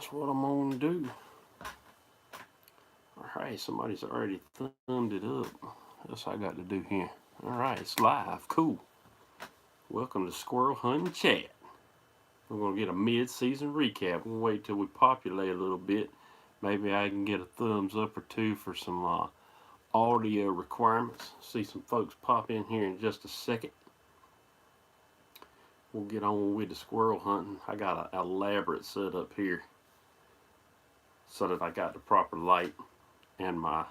That's what I'm gonna do. Alright, somebody's already thumbed it up. That's what I got to do here. Alright, it's live. Cool. Welcome to Squirrel Hunting Chat. We're gonna get a mid-season recap. We'll wait till we populate a little bit. Maybe I can get a thumbs up or two for some audio requirements. See some folks pop in here in just a second. We'll get on with the squirrel hunting. I got an elaborate setup here so that I got the proper light and my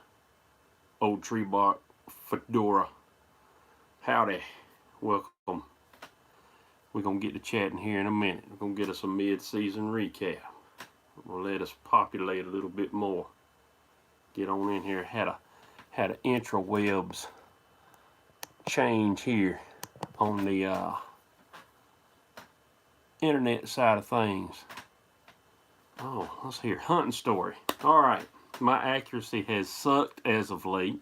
old tree bark fedora. Howdy, welcome. We're gonna get to chatting here in a minute. We're gonna get us a mid-season recap. We're gonna let us populate a little bit more. Get on in here. Had a intrawebs change here on the internet side of things. Oh, let's hear hunting story. All right, my accuracy has sucked as of late.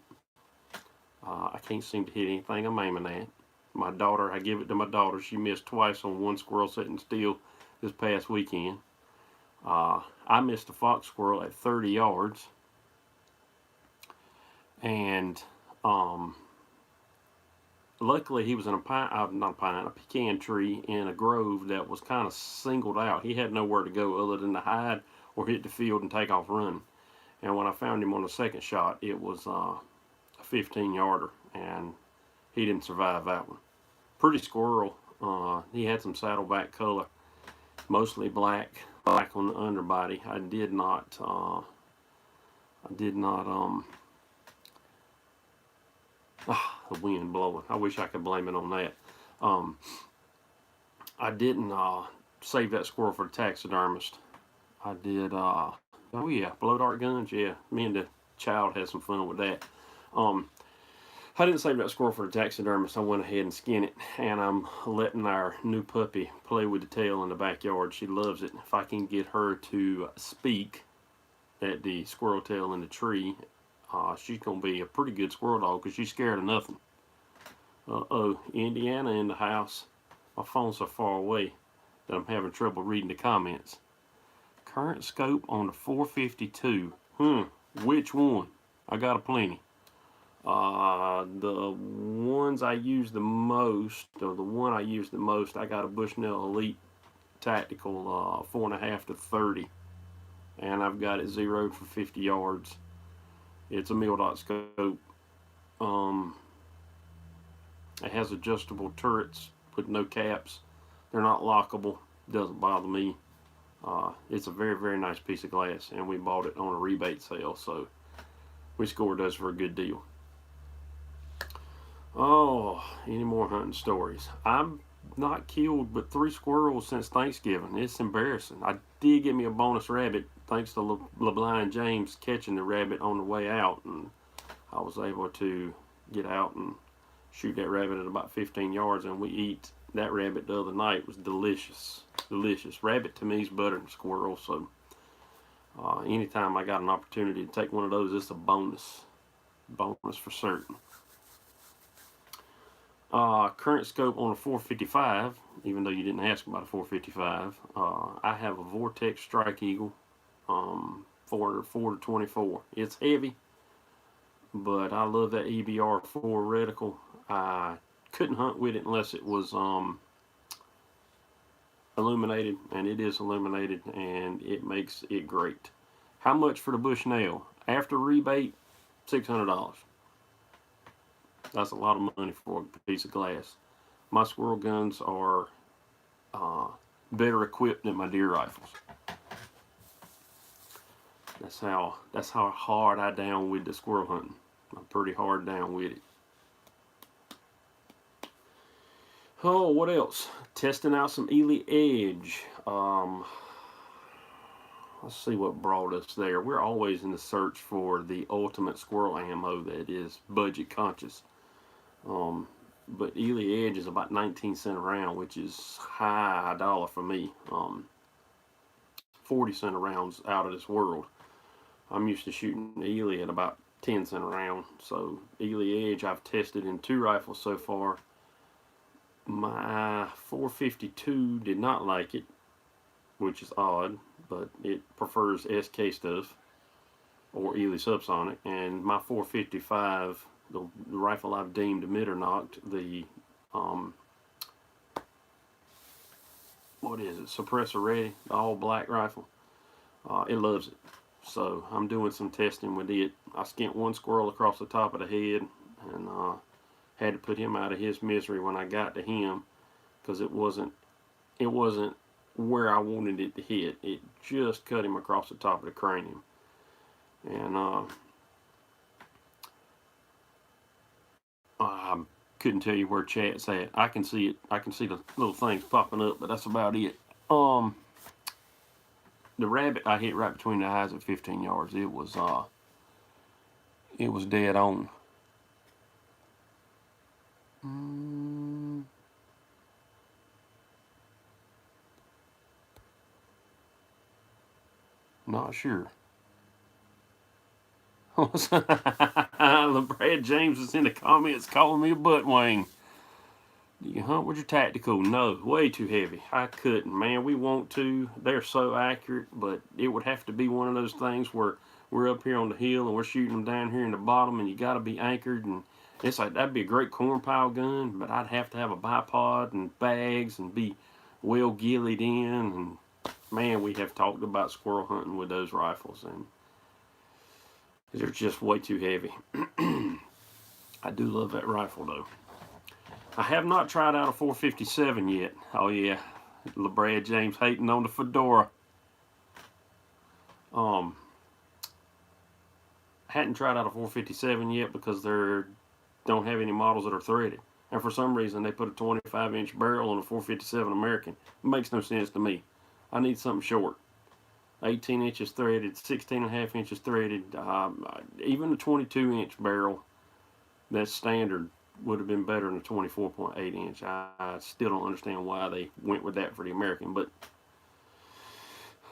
I can't seem to hit anything I'm aiming at. My daughter, I give it to my daughter. She missed twice on one squirrel sitting still this past weekend. I missed a fox squirrel at 30 yards. And luckily he was in a a pecan tree in a grove that was kind of singled out. He had nowhere to go other than to hide or hit the field and take off running. And when I found him on the second shot, it was a 15-yarder, and he didn't survive that one. Pretty squirrel. He had some saddleback color, mostly black on the underbody. I did not the wind blowing. I wish I could blame it on that. I didn't save that squirrel for the taxidermist. I did, oh yeah, blow dart guns, yeah. Me and the child had some fun with that. I didn't save that squirrel for the taxidermist. I went ahead and skinned it, and I'm letting our new puppy play with the tail in the backyard. She loves it. If I can get her to speak at the squirrel tail in the tree, she's going to be a pretty good squirrel dog because she's scared of nothing. Uh-oh, Indiana in the house. My phone's so far away that I'm having trouble reading the comments. Current scope on the 452. Which one? I got a plenty. The ones I use the most, or the one I use the most, I got a Bushnell Elite Tactical 4.5 to 30. And I've got it zeroed for 50 yards. It's a mil-dot scope. It has adjustable turrets with no caps. They're not lockable. Doesn't bother me. It's a very, very nice piece of glass, and we bought it on a rebate sale, so we scored us for a good deal. Oh, any more hunting stories? I'm not killed but 3 squirrels since Thanksgiving. It's embarrassing. I did get me a bonus rabbit thanks to LeBlanc James catching the rabbit on the way out, and I was able to get out and shoot that rabbit at about 15 yards, and we eat that rabbit the other night. It was delicious. Delicious. Rabbit to me is better than squirrel, so anytime I got an opportunity to take one of those, it's a bonus. Bonus for certain. Current scope on a 455, even though you didn't ask about a 455, I have a Vortex Strike Eagle 4 to 24. It's heavy, but I love that EBR 4 reticle. I couldn't hunt with it unless it was illuminated, and it is illuminated, and it makes it great. How much for the Bushnell? After rebate, $600. That's a lot of money for a piece of glass. My squirrel guns are better equipped than my deer rifles. That's how hard I down with the squirrel hunting. I'm pretty hard down with it. Oh, what else? Testing out some Ely Edge. Let's see what brought us there. We're always in the search for the ultimate squirrel ammo that is budget conscious. But Ely Edge is about 19 cents a round, which is high dollar for me. 40 cent a round's out of this world. I'm used to shooting Ely at about 10 cents a round. So Ely Edge I've tested in 2 rifles so far. My 452 did not like it, which is odd, but it prefers SK stuff or Ely subsonic, and my 455, the rifle I've deemed emitter-knocked, the what is it, Suppressor Ready, the all-black rifle, it loves it. So I'm doing some testing with it. I skint one squirrel across the top of the head, and had to put him out of his misery when I got to him, because it wasn't where I wanted it to hit. It just cut him across the top of the cranium. And I couldn't tell you where chat's at. I can see it. I can see the little things popping up, but that's about it. The rabbit I hit right between the eyes at 15 yards. It was dead on. Not sure. Brad James is in the comments calling me a butt wang. Do you hunt with your tactical? No, way too heavy. I couldn't, man. We want to. They're so accurate, but it would have to be one of those things where we're up here on the hill and we're shooting them down here in the bottom, and you got to be anchored. And it's like that'd be a great corn pile gun, but I'd have to have a bipod and bags and be well gillied in. And man, we have talked about squirrel hunting with those rifles, and they're just way too heavy. I do love that rifle though. I have not tried out a 457 yet. Oh yeah, LeBrad James hating on the fedora. I hadn't tried out a 457 yet because they don't have any models that are threaded. And for some reason they put a 25-inch barrel on a 457 American. It makes no sense to me. I need something short. 18 inches threaded, 16.5 inches threaded, even a 22-inch barrel that's standard would have been better than a 24.8 inch. I still don't understand why they went with that for the American, but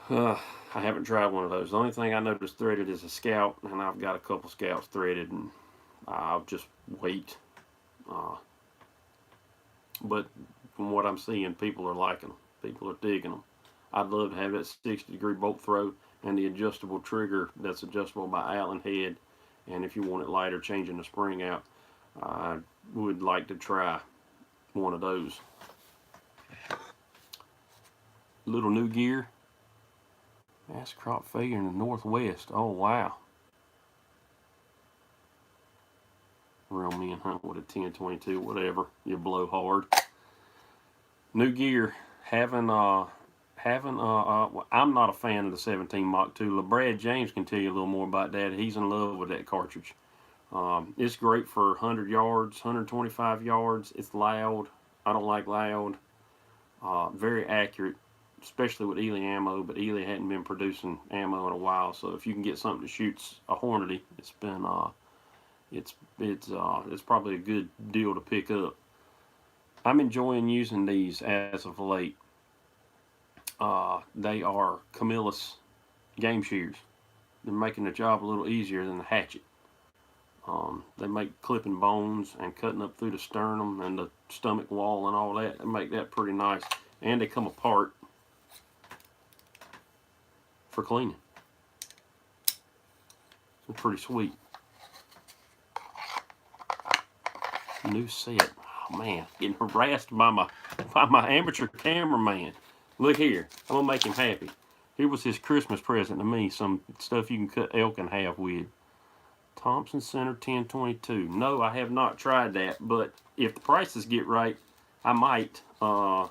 I haven't tried one of those. The only thing I noticed threaded is a Scout, and I've got a couple Scouts threaded, and I'll just wait. But from what I'm seeing, people are liking them. People are digging them. I'd love to have that 60-degree bolt throw and the adjustable trigger that's adjustable by Allen head. And if you want it lighter, changing the spring out, I would like to try one of those. Little new gear. Mass crop failure in the Northwest. Oh, wow. Real men hunt with a 10-22, whatever. You blow hard. New gear. I'm not a fan of the 17 Mach 2. LeBrad James can tell you a little more about that. He's in love with that cartridge. It's great for 100 yards, 125 yards. It's loud. I don't like loud. Very accurate, especially with Ely ammo, but Ely hadn't been producing ammo in a while, so if you can get something that shoots a Hornady, it's probably a good deal to pick up. I'm enjoying using these as of late. They are Camillus game shears. They're making the job a little easier than the hatchet. They make clipping bones and cutting up through the sternum and the stomach wall and all that. They make that pretty nice. And they come apart for cleaning. It's pretty sweet. New set. Oh man, getting harassed by my amateur cameraman. Look here, I'm gonna make him happy. Here was his Christmas present to me, some stuff you can cut elk in half with. Thompson Center 1022. No, I have not tried that, but if the prices get right, I might. I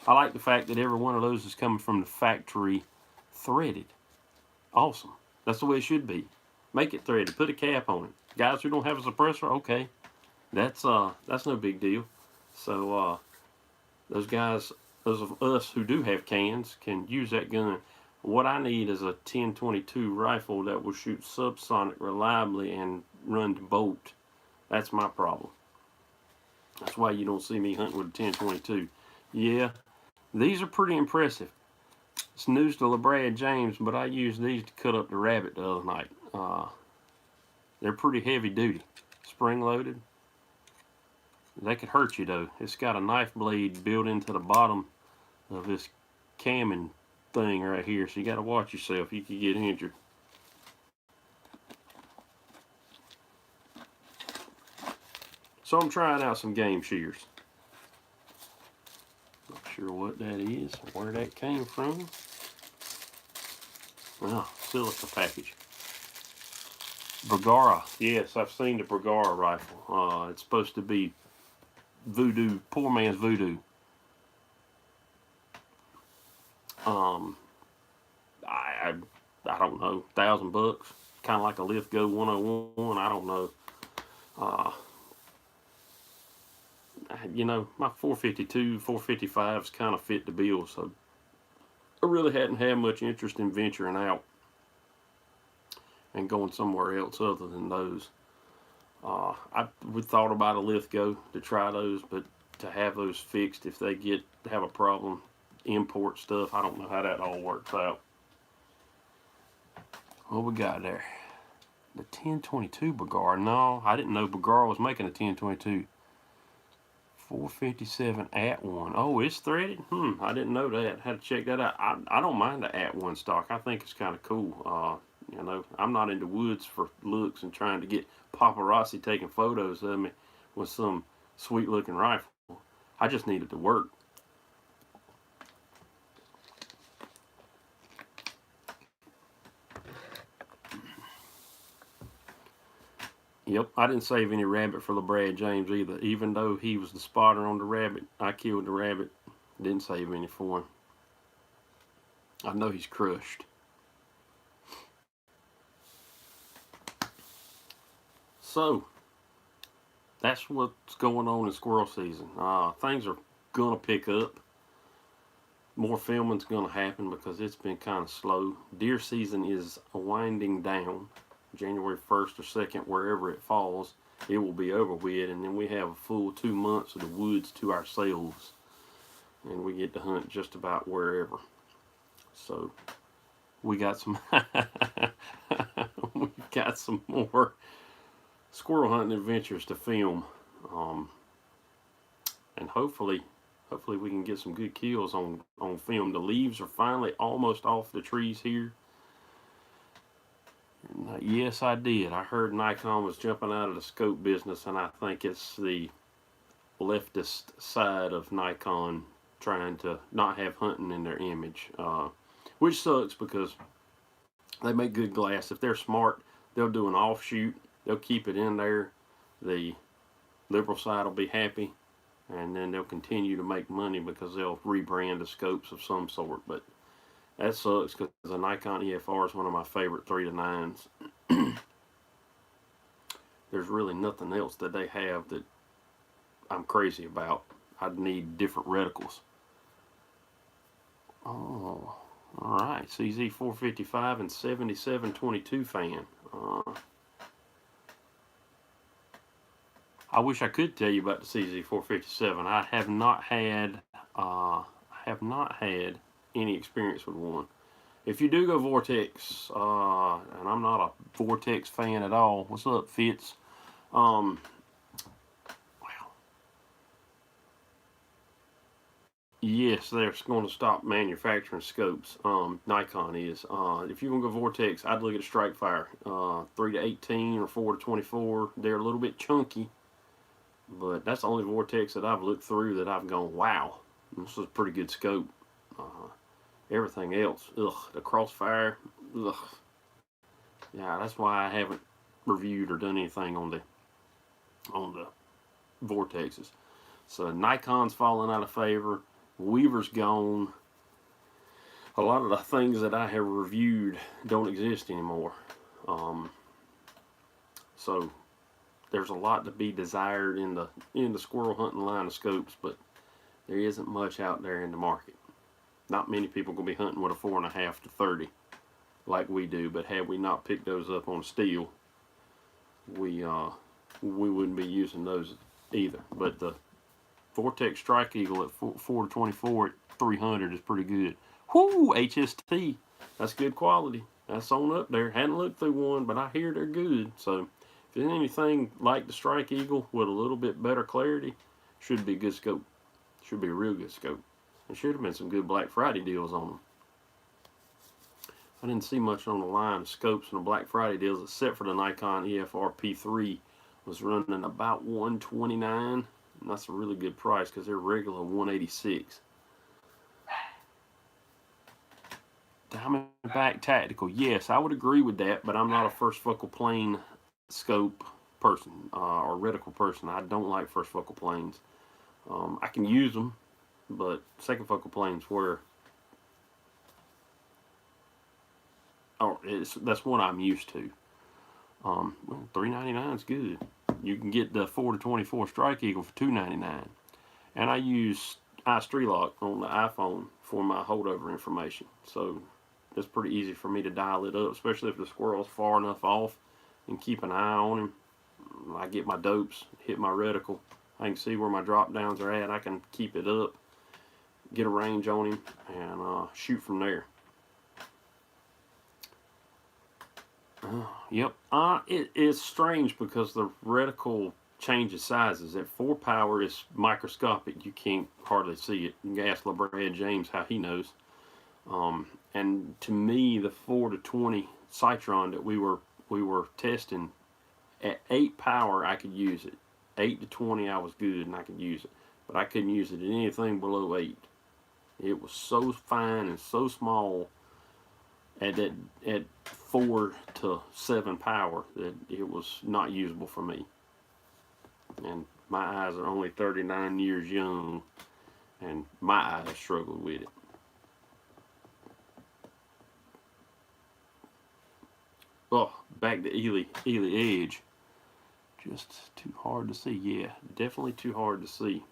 like the fact that every one of those is coming from the factory threaded. Awesome. That's the way it should be. Make it threaded. Put a cap on it. Guys who don't have a suppressor, okay. That's no big deal. So those guys, those of us who do have cans, can use that gun. What I need is a 10-22 rifle that will shoot subsonic reliably and run to bolt. That's my problem. That's why you don't see me hunting with a 10-22. Yeah, these are pretty impressive. It's news to LeBrad James, but I used these to cut up the rabbit the other night. They're pretty heavy duty. Spring loaded. They could hurt you though. It's got a knife blade built into the bottom of this cam and thing right here, so you got to watch yourself. You could get injured. So I'm trying out some game shears. Not sure what that is, or where that came from. Oh, silica package. Bergara. Yes, I've seen the Bergara rifle. It's supposed to be voodoo, poor man's voodoo. I don't know, $1,000, kind of like a Lift Go 101. I don't know. You know, my 452, 455 is kind of fit the bill, so I really hadn't had much interest in venturing out and going somewhere else other than those. We thought about a Lift Go to try those, but to have those fixed if they have a problem, import stuff, I don't know how that all works out. What we got there? The 1022 Bergara. No, I didn't know Bergara was making a 1022. 457 at one. Oh, it's threaded? I didn't know that. Had to check that out. I don't mind the at one stock. I think it's kind of cool. You know, I'm not into woods for looks and trying to get paparazzi taking photos of me with some sweet looking rifle. I just needed to work. Yep, I didn't save any rabbit for LeBrad James either. Even though he was the spotter on the rabbit, I killed the rabbit. Didn't save any for him. I know he's crushed. So, that's what's going on in squirrel season. Things are going to pick up. More filming's going to happen because it's been kind of slow. Deer season is winding down. January 1st or 2nd, wherever it falls, it will be over with, and then we have a full 2 months of the woods to ourselves, and we get to hunt just about wherever. So we got some we've got some more squirrel hunting adventures to film, and hopefully we can get some good kills on film. The leaves are finally almost off the trees here. Yes, I did. I heard Nikon was jumping out of the scope business, and I think it's the leftist side of Nikon trying to not have hunting in their image, which sucks because they make good glass. If they're smart, they'll do an offshoot. They'll keep it in there. The liberal side will be happy, and then they'll continue to make money because they'll rebrand the scopes of some sort. But that sucks because the Nikon EFR is one of my favorite 3-9s. There's really nothing else that they have that I'm crazy about. I'd need different reticles. Oh, alright. CZ 455 and 7722 fan. I wish I could tell you about the CZ 457. I have not had any experience with one. If you do go Vortex, and I'm not a Vortex fan at all. What's up, Fitz? Wow. Yes, they're going to stop manufacturing scopes. Nikon is. If you're going to go Vortex, I'd look at a Strike Fire. 3-18 or 4-24. They're a little bit chunky, but that's the only Vortex that I've looked through that I've gone, wow, this is a pretty good scope. Everything else, ugh, the Crossfire, ugh. Yeah, that's why I haven't reviewed or done anything on the Vortexes. So Nikon's falling out of favor. Weaver's gone. A lot of the things that I have reviewed don't exist anymore. So there's a lot to be desired in the squirrel hunting line of scopes, but there isn't much out there in the market. Not many people going to be hunting with a 4.5 to 30 like we do, but had we not picked those up on steel, we wouldn't be using those either. But the Vortex Strike Eagle at 4 to 24 at 300 is pretty good. Whoo, HST, that's good quality. That's on up there. Hadn't looked through one, but I hear they're good. So if there's anything like the Strike Eagle with a little bit better clarity, should be a good scope. Should be a real good scope. There should have been some good Black Friday deals on them. I didn't see much on the line of scopes and the Black Friday deals except for the Nikon EFR P3 was running about 129, and that's a really good price because they're regular 186. Diamondback Tactical, yes, I would agree with that, but I'm not a first focal plane scope person or reticle person. I don't like first focal planes. I can use them, but second focal planes where that's what I'm used to. Well, $3.99 is good. You can get the 4-24 Strike Eagle for $2.99, and I use iStreetLock on the iPhone for my holdover information, so it's pretty easy for me to dial it up, especially if the squirrel's far enough off, and keep an eye on him. I get my dopes, hit my reticle. I can see where my drop downs are at. I can keep it up, get a range on him, and shoot from there. Yep. It's strange because the reticle changes sizes. At 4 power, it's microscopic. You can't hardly see it. You can ask LeBrad James how he knows. And to me, the 4-20 Citron that we were testing, at 8 power, I could use it. 8-20, I was good and I could use it. But I couldn't use it at anything below 8. It was so fine and so small at 4-7 power that it was not usable for me. And my eyes are only 39 years young, and my eyes struggled with it. Oh, back to Ely Edge. Just too hard to see. Yeah, definitely too hard to see.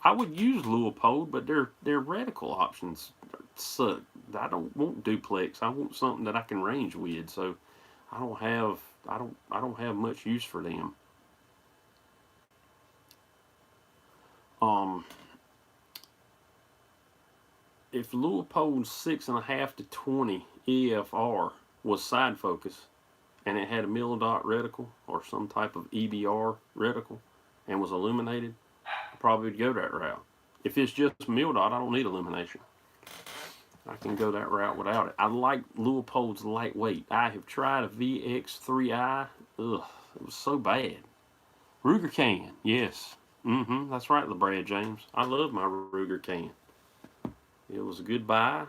I would use Leupold, but their reticle options suck. I don't want duplex. I want something that I can range with. So I don't have much use for them. If Leupold's 6.5-20 EFR was side focus, and it had a mill dot reticle or some type of EBR reticle and was illuminated, I probably would go that route. If it's just mill dot, I don't need illumination. I can go that route without it. I like Leupold's lightweight. I have tried a VX3i. Ugh, it was so bad. Ruger can, yes. That's right, LeBrad James. I love my Ruger can. It was a good buy.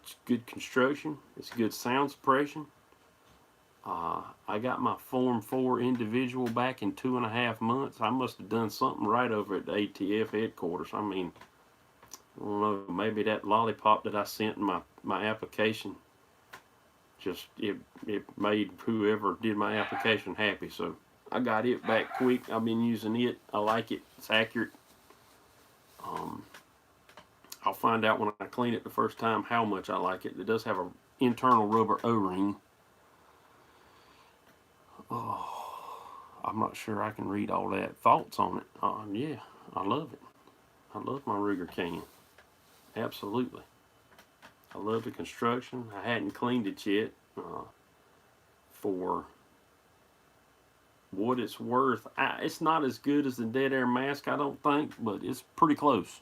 It's good construction. It's good sound suppression. I got my Form 4 individual back in 2.5 months. I must have done something right over at the ATF headquarters. I mean, I don't know, maybe that lollipop that I sent in my application, just it made whoever did my application happy. So I got it back quick. I've been using it. I like it. It's accurate. I'll find out when I clean it the first time how much I like it. It does have an internal rubber O-ring. Oh, I'm not sure I can read all that thoughts on it. Yeah, I love it. I love my Ruger can. Absolutely. I love the construction. I hadn't cleaned it yet. For what it's worth, it's not as good as the Dead Air Mask, I don't think, but it's pretty close.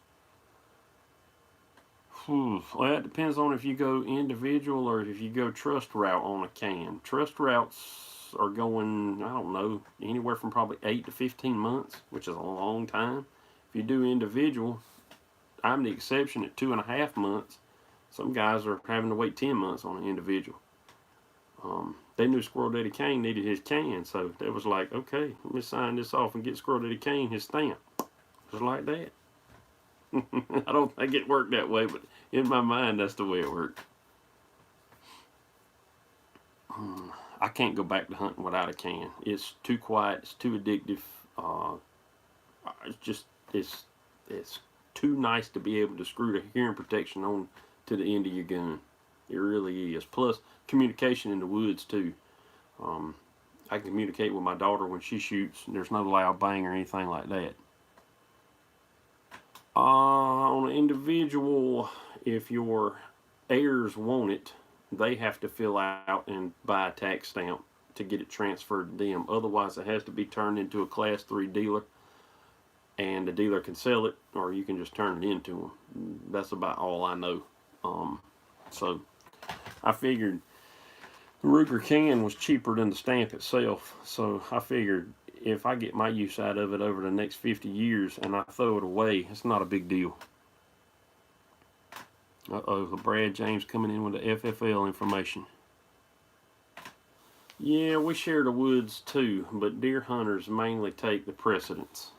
Well, it depends on if you go individual or if you go trust route on a can. Trust routes are going, I don't know, anywhere from probably 8 to 15 months, which is a long time. If you do individual, I'm the exception at 2.5 months. Some guys are having to wait 10 months on an individual. They knew Squirrel Daddy Kane needed his can, so they was like, okay, let me sign this off and get Squirrel Daddy Kane his stamp. Just like that. I don't think it worked that way, but in my mind, that's the way it worked. I can't go back to hunting without a can. It's too quiet. It's too addictive. It's too nice to be able to screw the hearing protection on to the end of your gun. It really is. Plus, communication in the woods too. I can communicate with my daughter when she shoots. There's no loud bang or anything like that. On an individual, if your heirs want it, they have to fill out and buy a tax stamp to get it transferred to them. Otherwise, it has to be turned into a Class 3 dealer, and the dealer can sell it, or you can just turn it into them. That's about all I know. So I figured the Ruger can was cheaper than the stamp itself, so I figured if I get my use out of it over the next 50 years and I throw it away, it's not a big deal. Uh-oh, Brad James coming in with the FFL information. Yeah, we share the woods too, but deer hunters mainly take the precedence.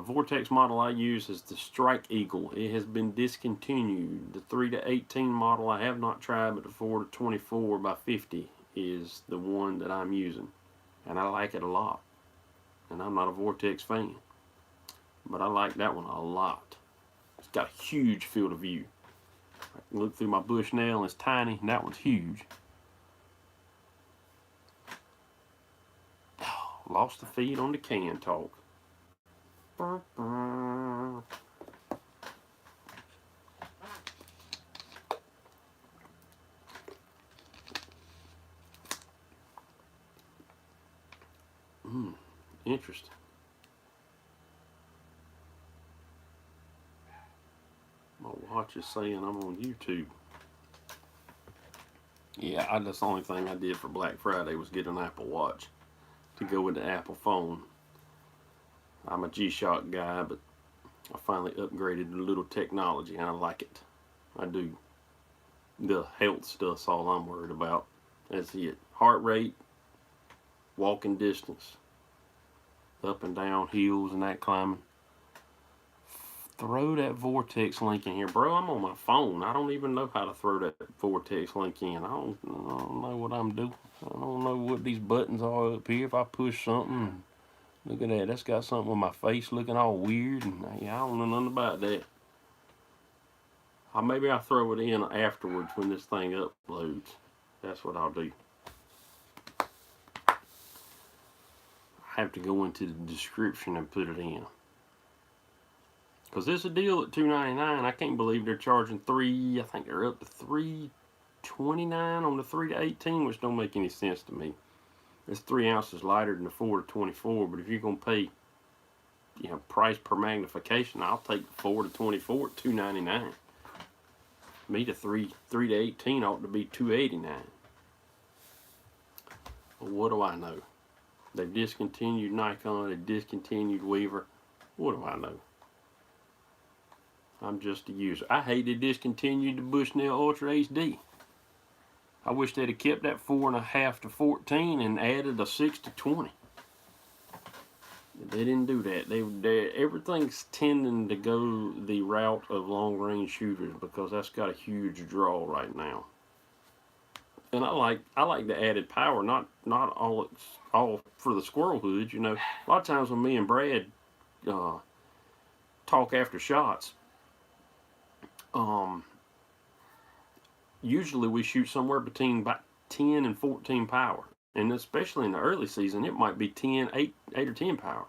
Vortex model I use is the Strike Eagle. It has been discontinued. The 3 to 18 model I have not tried, but the 4 to 24 by 50 is the one that I'm using. And I like it a lot. And I'm not a Vortex fan, but I like that one a lot. It's got a huge field of view. I can look through my bush now and it's tiny, and that one's huge. Lost the feed on the can talk. Interesting. My watch is saying I'm on YouTube. Yeah, that's the only thing I did for Black Friday was get an Apple Watch to go with the Apple phone. I'm a G-Shock guy, but I finally upgraded to a little technology, and I like it. I do. The health stuff's all I'm worried about. That's it. Heart rate, walking distance, up and down hills and that climbing. Throw that Vortex link in here. Bro, I'm on my phone. I don't even know how to throw that Vortex link in. I don't know what I'm doing. I don't know what these buttons are up here. If I push something, look at that. That's got something with my face looking all weird. And I don't know nothing about that. Maybe I'll throw it in afterwards when this thing uploads. That's what I'll do. I have to go into the description and put it in. Because this is a deal at $2.99. I can't believe they're charging I think they're up to $3.29 on the 3 to 18, which don't make any sense to me. It's 3 ounces lighter than the 4 to 24, but if you're going to pay, price per magnification, I'll take the 4 to 24 at $2.99. Me, the 3 to 18 ought to be $2.89. Well, what do I know? They've discontinued Nikon, they've discontinued Weaver. What do I know? I'm just a user. I hate they discontinued the Bushnell Ultra HD. I wish they'd have kept that 4.5 to 14 and added a 6 to 20. They didn't do that. Everything's tending to go the route of long-range shooters because that's got a huge draw right now. And I like the added power, not all for the squirrel hood. A lot of times when me and Brad talk after shots, usually we shoot somewhere between about 10 and 14 power, and especially in the early season it might be 8 or 10 power.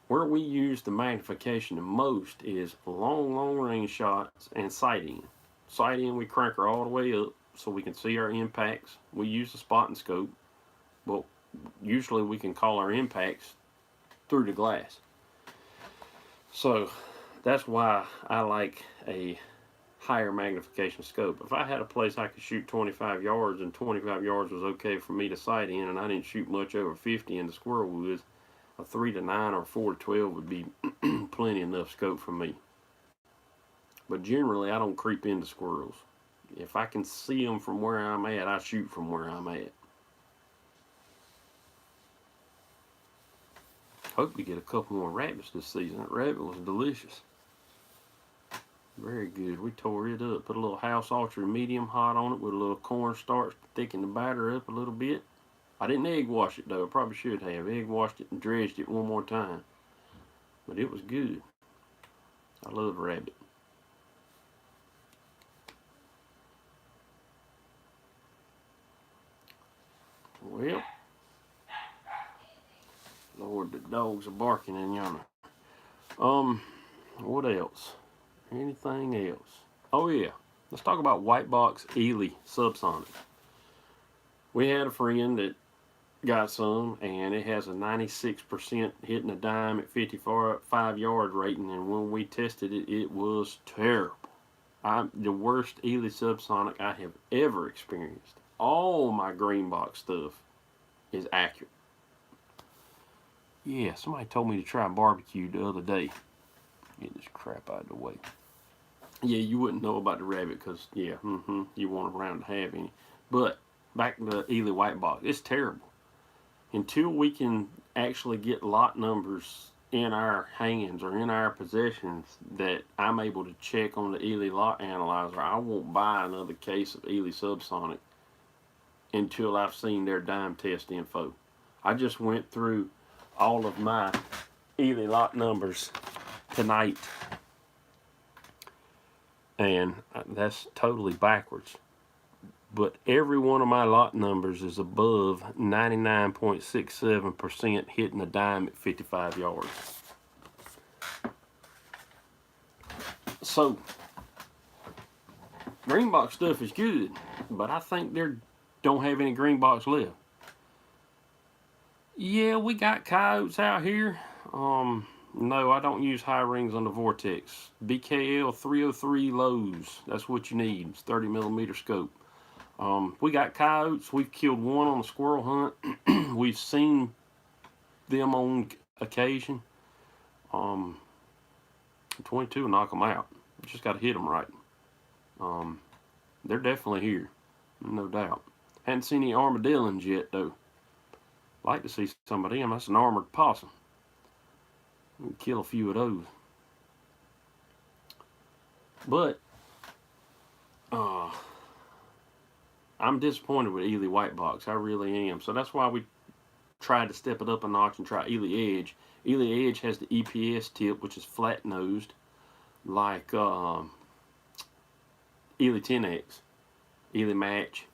Where we use the magnification the most is long range shots and sight in. We crank her all the way up so we can see our impacts. We use the spotting scope, but usually we can call our impacts through the glass. So that's why I like a higher magnification scope. If I had a place I could shoot 25 yards and 25 yards was okay for me to sight in, and I didn't shoot much over 50 in the squirrel woods, a 3 to 9 or 4 to 12 would be plenty enough scope for me. But generally I don't creep into squirrels. If I can see them from where I'm at, I shoot from where I'm at. Hope we get a couple more rabbits this season. That rabbit was delicious. Very good. We tore it up. Put a little House Ultra medium hot on it with a little cornstarch to thicken the batter up a little bit. I didn't egg wash it though. I probably should have. Egg washed it and dredged it one more time. But it was good. I love rabbit. Well, Lord, the dogs are barking in yonder. What else? Anything else? Oh yeah, let's talk about White Box Ely Subsonic. We had a friend that got some, and it has a 96% hitting a dime at 55 yard rating, and when we tested it, it was terrible. I'm the worst Ely subsonic I have ever experienced. All my green box stuff is accurate. Yeah, somebody told me to try barbecue the other day. Get this crap out of the way. Yeah, you wouldn't know about the rabbit because, yeah, you want around to have any. But back to the Ely white box, it's terrible. Until we can actually get lot numbers in our hands or in our possessions that I'm able to check on the Ely lot analyzer, I won't buy another case of Ely subsonic until I've seen their dime test info. I just went through all of my Ely lot numbers tonight, and that's totally backwards. But every one of my lot numbers is above 99.67% hitting the dime at 55 yards. So, green box stuff is good, but I think they don't have any green box left. Yeah, we got coyotes out here. No, I don't use high rings on the Vortex. BKL 303 lows. That's what you need. It's 30 millimeter scope. We got coyotes. We've killed one on a squirrel hunt. We've seen them on occasion. 22 will knock them out. You just got to hit them right. They're definitely here, no doubt. Hadn't seen any armadillos yet, though. Like to see some of them. That's an armored possum. We can kill a few of those. But I'm disappointed with Ely white box. I really am. So that's why we tried to step it up a notch and try Ely Edge. Ely Edge has the EPS tip, which is flat nosed, like Ely 10X, Ely Match.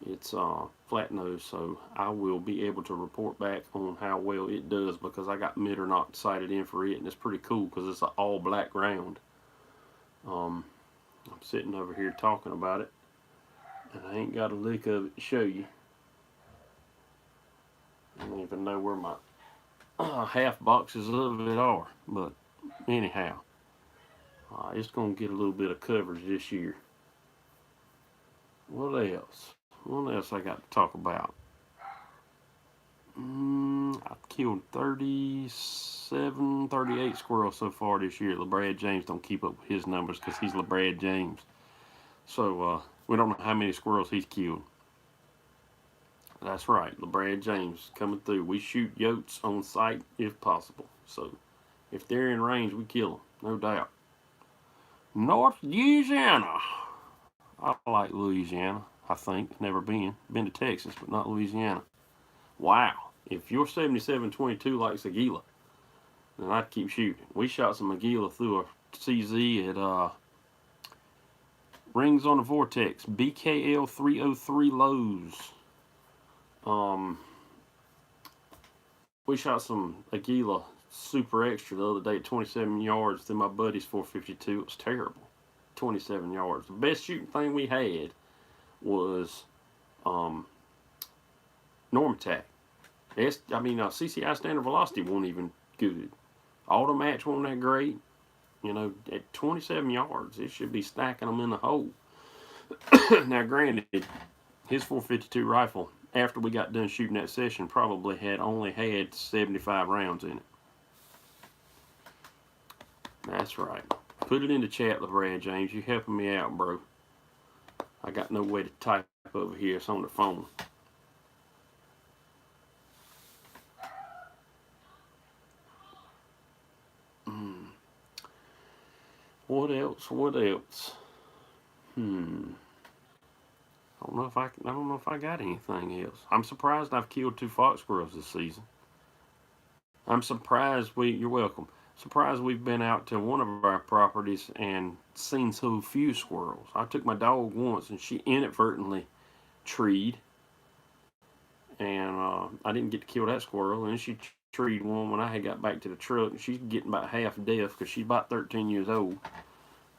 It's flat nose, so I will be able to report back on how well it does because I got Midseason sighted in for it, and it's pretty cool because it's an all black round. I'm sitting over here talking about it, and I ain't got a lick of it to show you. I don't even know where my half boxes of it are, but anyhow, it's going to get a little bit of coverage this year. What else? What else I got to talk about? I've killed 37, 38 squirrels so far this year. LeBrad James don't keep up with his numbers because he's LeBrad James. So we don't know how many squirrels he's killed. That's right, LeBrad James coming through. We shoot yotes on sight if possible. So if they're in range, we kill them, no doubt. North Louisiana. I like Louisiana, I think. Never been. Been to Texas, but not Louisiana. Wow. If your 7722 likes Aguila, then I'd keep shooting. We shot some Aguila through a CZ at Rings on the Vortex. BKL 303 lows. We shot some Aguila super extra the other day at 27 yards through my buddy's 452. It was terrible. 27 yards. The best shooting thing we had was Normatak. CCI standard velocity wasn't even good. Auto match wasn't that great. You know, at 27 yards, it should be stacking them in the hole. Now, granted, his 452 rifle, after we got done shooting that session, probably had only had 75 rounds in it. That's right. Put it in the chat, LeBrad James. You helping me out, bro. I got no way to type over here. It's on the phone. What else? What else? I don't know if I got anything else. I'm surprised I've killed 2 fox squirrels this season. I'm surprised you're welcome. Surprised we've been out to one of our properties and seen so few squirrels. I took my dog once and she inadvertently treed, and I didn't get to kill that squirrel, and she treed one when I had got back to the truck, and she's getting about half deaf because she's about 13 years old,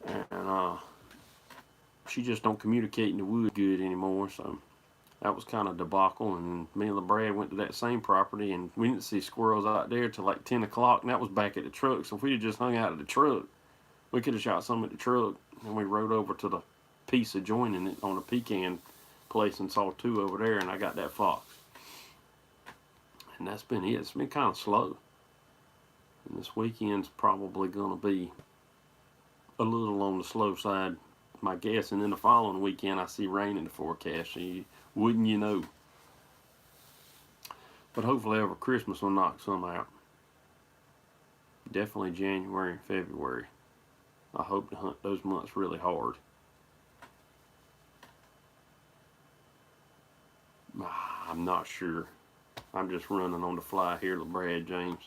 and she just don't communicate in the woods good anymore. So that was kind of debacle. And me and LeBrad went to that same property, and we didn't see squirrels out there till like 10 o'clock, and that was back at the truck. So if we had just hung out at the truck, We could have shot some at the truck, and we rode over to the piece adjoining it on a pecan place and saw 2 over there, and I got that fox. And that's been it. It's been kind of slow. And this weekend's probably going to be a little on the slow side, my guess. And then the following weekend, I see rain in the forecast. So wouldn't you know? But hopefully over Christmas we'll knock some out. Definitely January and February. I hope to hunt those months really hard. I'm not sure. I'm just running on the fly here, LeBrad James.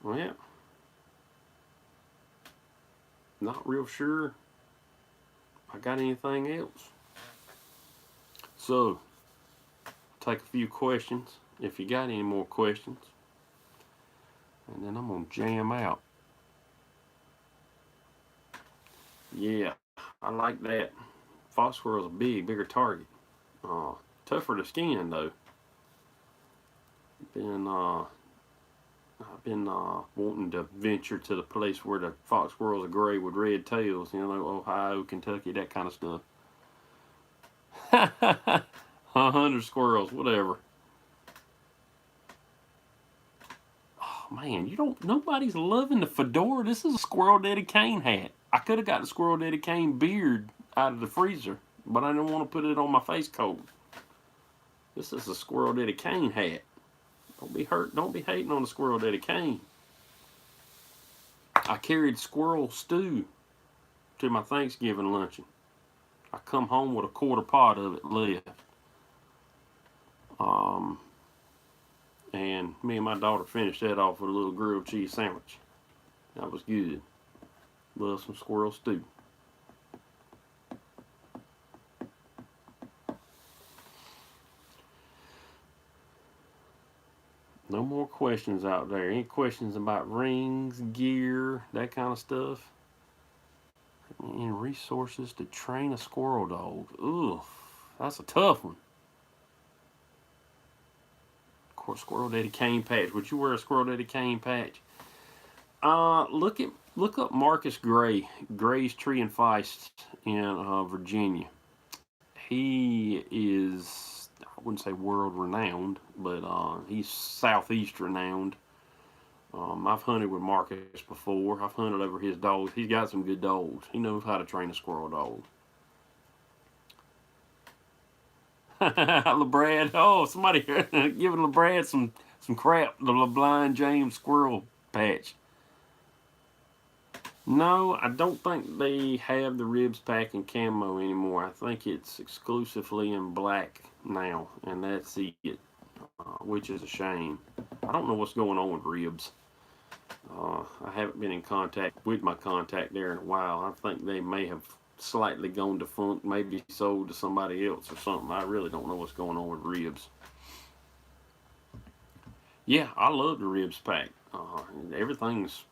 Well, yeah. Not real sure I got anything else. So, take a few questions if you got any more questions. And then I'm going to jam out. Yeah, I like that. Fox squirrel's a bigger target. Tougher to skin though. I've been wanting to venture to the place where the fox squirrels are gray with red tails. You know, Ohio, Kentucky, that kind of stuff. 100 squirrels, whatever. Oh man, nobody's loving the fedora. This is a Squirrel Daddy Kane hat. I could have got the Squirrel Daddy Kane beard out of the freezer, but I didn't want to put it on my face coat. This is a Squirrel Daddy Kane hat. Don't be hating on the Squirrel Daddy Kane. I carried squirrel stew to my Thanksgiving luncheon. I come home with a quarter pot of it left. And me and my daughter finished that off with a little grilled cheese sandwich. That was good. Love some squirrel stew. No more questions out there. Any questions about rings, gear, that kind of stuff? Any resources to train a squirrel dog? Ugh, that's a tough one. Of course, Squirrel Daddy Kane patch. Would you wear a Squirrel Daddy Kane patch? Look up Marcus Gray, Gray's Tree and Feist in Virginia. He is, I wouldn't say world renowned, but he's southeast renowned. I've hunted with Marcus before. I've hunted over his dogs. He's got some good dogs. He knows how to train a squirrel dog. LeBrad, oh, somebody giving LeBrad some crap. The LeBlind James squirrel patch. No, I don't think they have the ribs pack in camo anymore. I think it's exclusively in black now, and that's it, which is a shame. I don't know what's going on with ribs. I haven't been in contact with my contact there in a while. I think they may have slightly gone defunct, maybe sold to somebody else or something. I really don't know what's going on with ribs. Yeah, I love the ribs pack. Everything's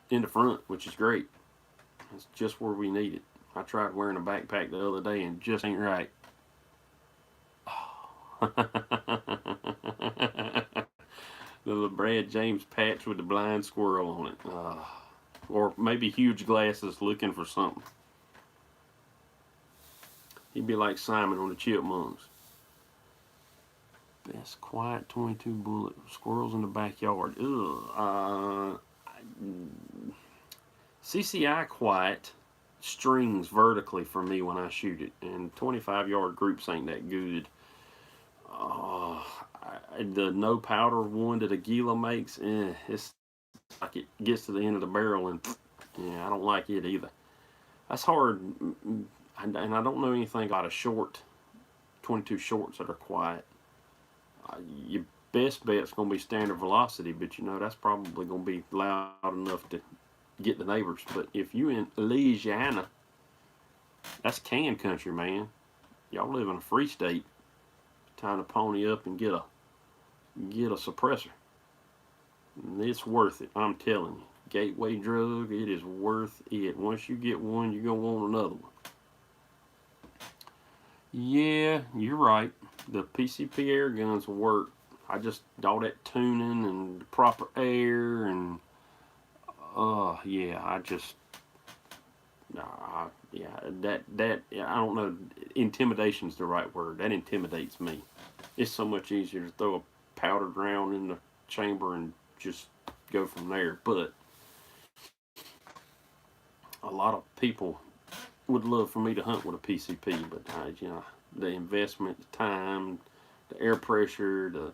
in the front, which is great. It's just where we need it. I tried wearing a backpack the other day and just ain't right. The LeBrad James patch with the blind squirrel on it. Or maybe huge glasses looking for something. He'd be like Simon on the Chipmunks. Best quiet 22 bullet. Squirrels in the backyard. CCI quiet strings vertically for me when I shoot it, and 25-yard groups ain't that good. The no powder one that Aguila makes, it's like it gets to the end of the barrel and yeah, I don't like it either. That's hard, and I don't know anything about a short 22 shorts that are quiet. Your best bet's going to be standard velocity, but you know that's probably going to be loud enough to get the neighbors. But if you in Louisiana, that's can country, man. Y'all live in a free state. Time to pony up and get a suppressor. And it's worth it, I'm telling you. Gateway drug, it is worth it. Once you get one, you're going to want another one. Yeah, you're right. The PCP air guns will work. I just all that tuning and proper air and yeah, I just yeah, that yeah, I don't know. Intimidation's the right word. That intimidates me. It's so much easier to throw a powdered round in the chamber and just go from there. But a lot of people would love for me to hunt with a PCP, but you know, the investment, the time, the air pressure,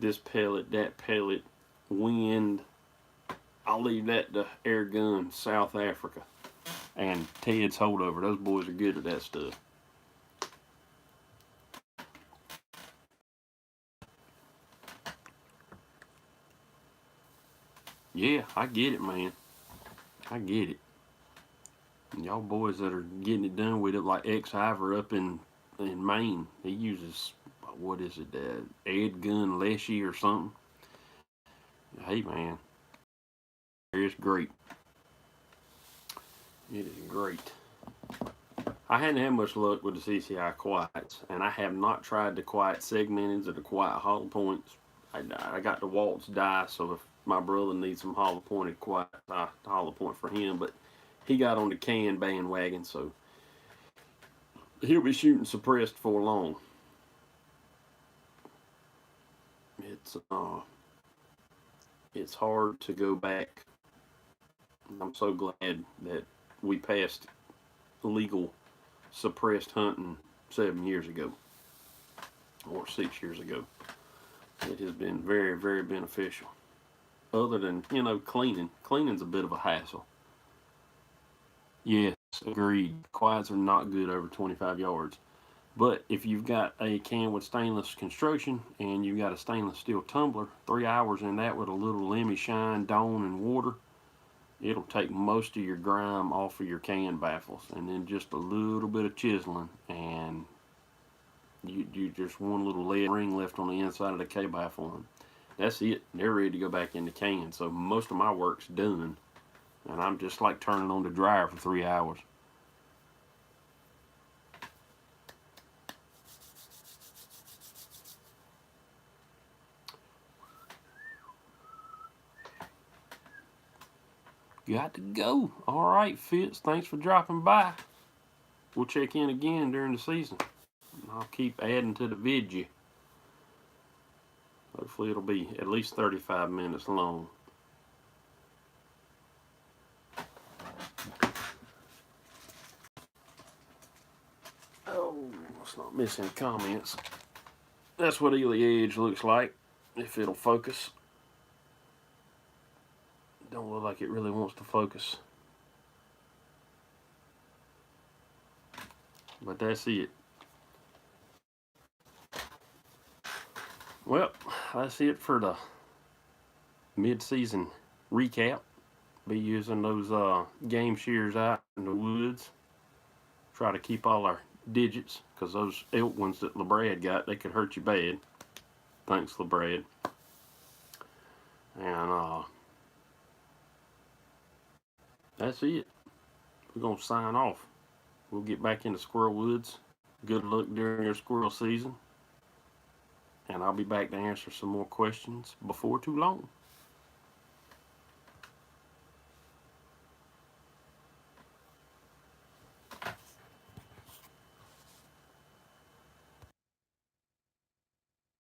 this pellet, that pellet, wind. I'll leave that to Air Gun South Africa and Ted's holdover. Those boys are good at that stuff. Yeah, I get it, man. I get it. And y'all boys that are getting it done with it, like X Ivor up in Maine, he uses what is it, Ed Gun Leshy or something. Hey, man, it's great. It is great. I hadn't had much luck with the CCI quiets, and I have not tried the quiet segmenteds or the quiet hollow points. I got the Waltz die, so if my brother needs some hollow pointed quiet, I hollow point for him. But he got on the can bandwagon, so he'll be shooting suppressed for long. It's hard to go back. I'm so glad that we passed legal suppressed hunting 7 years ago or 6 years ago. It has been very, very beneficial. Other than, you know, cleaning. Cleaning's a bit of a hassle. Yes, agreed. Quiets are not good over 25 yards. But if you've got a can with stainless construction and you've got a stainless steel tumbler, 3 hours in that with a little Lemmy Shine, Dawn, and water, it'll take most of your grime off of your can baffles. And then just a little bit of chiseling, and you just one little lead ring left on the inside of the K baffle. And that's it. They're ready to go back in the can. So most of my work's done. And I'm just like turning on the dryer for 3 hours. Got to go. All right, Fitz. Thanks for dropping by. We'll check in again during the season. I'll keep adding to the vidya. Hopefully it'll be at least 35 minutes long. Oh, let's not miss any comments. That's what Ely Edge looks like, if it'll focus. Don't look like it really wants to focus. But that's it. Well, that's it for the mid-season recap. Be using those game shears out in the woods. Try to keep all our digits, because those elk ones that LeBrad got, they could hurt you bad. Thanks, LeBrad. And that's it. We're going to sign off. We'll get back into Squirrel Woods. Good luck during your squirrel season. And I'll be back to answer some more questions before too long.